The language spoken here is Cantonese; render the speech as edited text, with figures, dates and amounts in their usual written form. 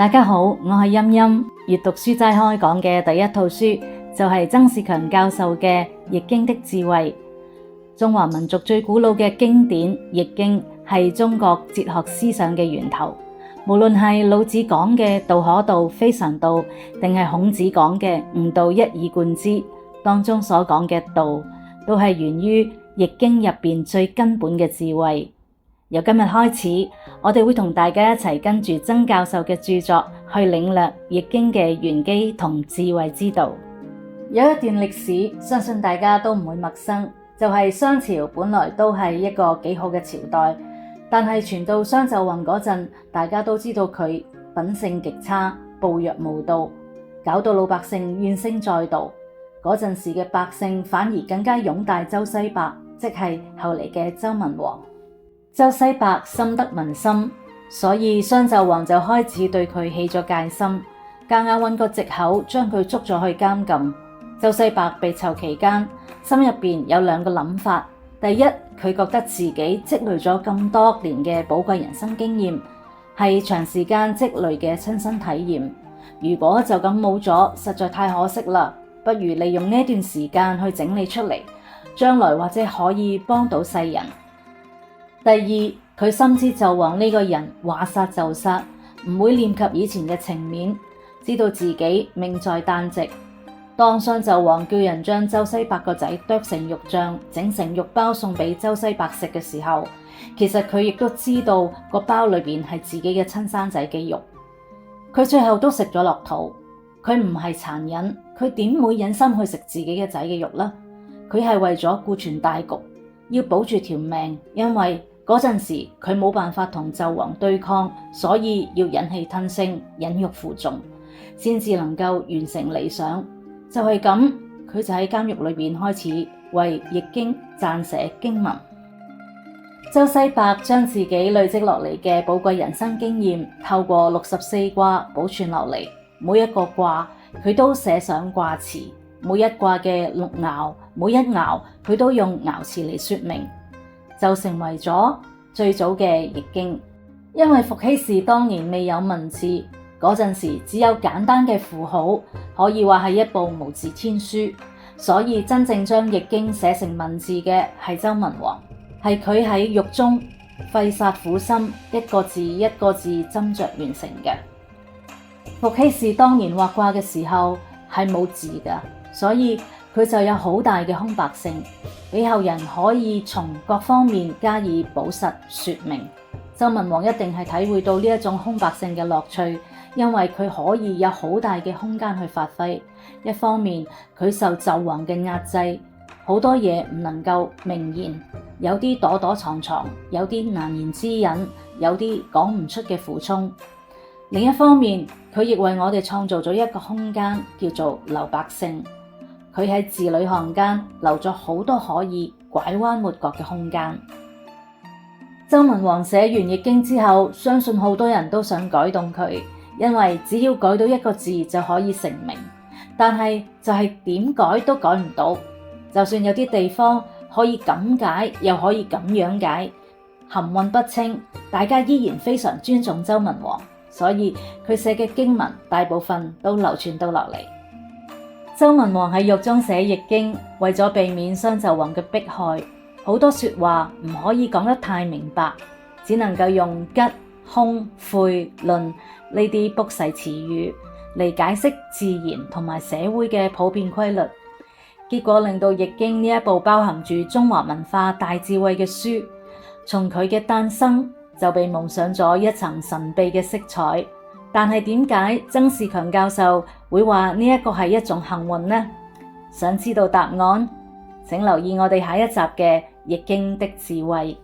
大家好，我係音音。閱讀書齋開講嘅第一套書就係曾仕強教授嘅《易經的智慧》。中華民族最古老嘅經典《易經》係中國哲學思想嘅源頭。無論係老子講嘅道可道非常道，定係孔子講嘅吾道一以貫之，當中所講嘅道，都係源於《易經》入邊最根本嘅智慧。由今日開始，我哋會同大家一齊跟住曾教授嘅著作去領略《易經》嘅玄機同智慧之道。有一段歷史，相信大家都唔會陌生，就係商朝本來都係一個幾好嘅朝代，但係傳到商紂王嗰陣，大家都知道佢品性極差，暴虐無道，搞到老百姓怨聲載道。嗰陣時嘅百姓反而更加擁戴周西伯，即係後嚟嘅周文王。周西伯深得民心，所以商紂王就開始對佢起咗戒心，夾硬揾個藉口將佢捉咗去監禁。周西伯被囚期間，心入邊有兩個諗法：第一，佢覺得自己積累咗咁多年嘅寶貴人生經驗，係長時間積累嘅親身體驗，如果就咁冇咗，實在太可惜啦。不如利用呢段時間去整理出嚟，將來或者可以幫到世人。第二，佢深知紂王呢個人話殺就殺，唔會念及以前嘅情面，知道自己命在旦夕。當商紂王叫人將周西伯個仔剁成肉醬，整成肉包送俾周西伯食嘅時候，其實佢亦都知道個包裏邊係自己嘅親生仔嘅肉。佢最後都食咗落肚。佢唔係殘忍，佢點會忍心去食自己嘅仔嘅肉呢？佢係為咗顧全大局，要保住條命，因為嗰陣時佢冇辦法同紂王對抗，所以要忍氣吞聲，忍辱負重，先至能夠完成理想。就係咁，佢就喺監獄裏邊開始為易經撰寫經文。周西伯將自己累積落嚟嘅寶貴人生經驗，透過64卦保存落嚟，每一個卦佢都寫上卦辭，每一卦嘅六爻，每一爻佢都用爻辭嚟說明，就成為咗最早嘅易經。因為伏羲氏當年未有文字，嗰陣時只有簡單嘅符號，可以話係一部無字天書，所以真正將易經寫成文字嘅係周文王，係佢喺獄中費煞苦心，一個字一個字斟酌完成嘅。伏羲氏當年畫卦嘅時候係冇字㗎，所以佢就有好大嘅空白性，俾後人可以從各方面加以補實說明。周文王一定係體會到呢一種空白性嘅樂趣，因為佢可以有好大嘅空間去發揮。一方面佢受紂王嘅壓制，好多嘢唔能夠明言，有啲躲躲藏藏，有啲難言之隱，有啲講唔出嘅苦衷。另一方面，佢亦為我哋創造咗一個空間，叫做留白性。佢喺字裏行間留咗好多可以拐彎抹角嘅空間。周文王寫完易經之後，相信好多人都想改動佢，因為只要改到一個字就可以成名。但係就係點改都改唔到，就算有啲地方可以咁解，又可以咁樣解，含混不清，大家依然非常尊重周文王。所以佢寫嘅經文大部分都流傳到落嚟。周文王喺獄中寫易經，為咗避免商紂王嘅迫害，好多說話唔可以講得太明白，只能夠用吉、凶、悔、論呢啲卜筮詞語嚟解釋自然同埋社會嘅普遍規律，結果令到易經呢一部包含住中華文化大智慧嘅書，從佢嘅誕生就被蒙上咗一層神秘嘅色彩。但係點解曾仕強教授會話呢一個係一種幸運呢？想知道答案，請留意我哋下一集嘅《易經的智慧》。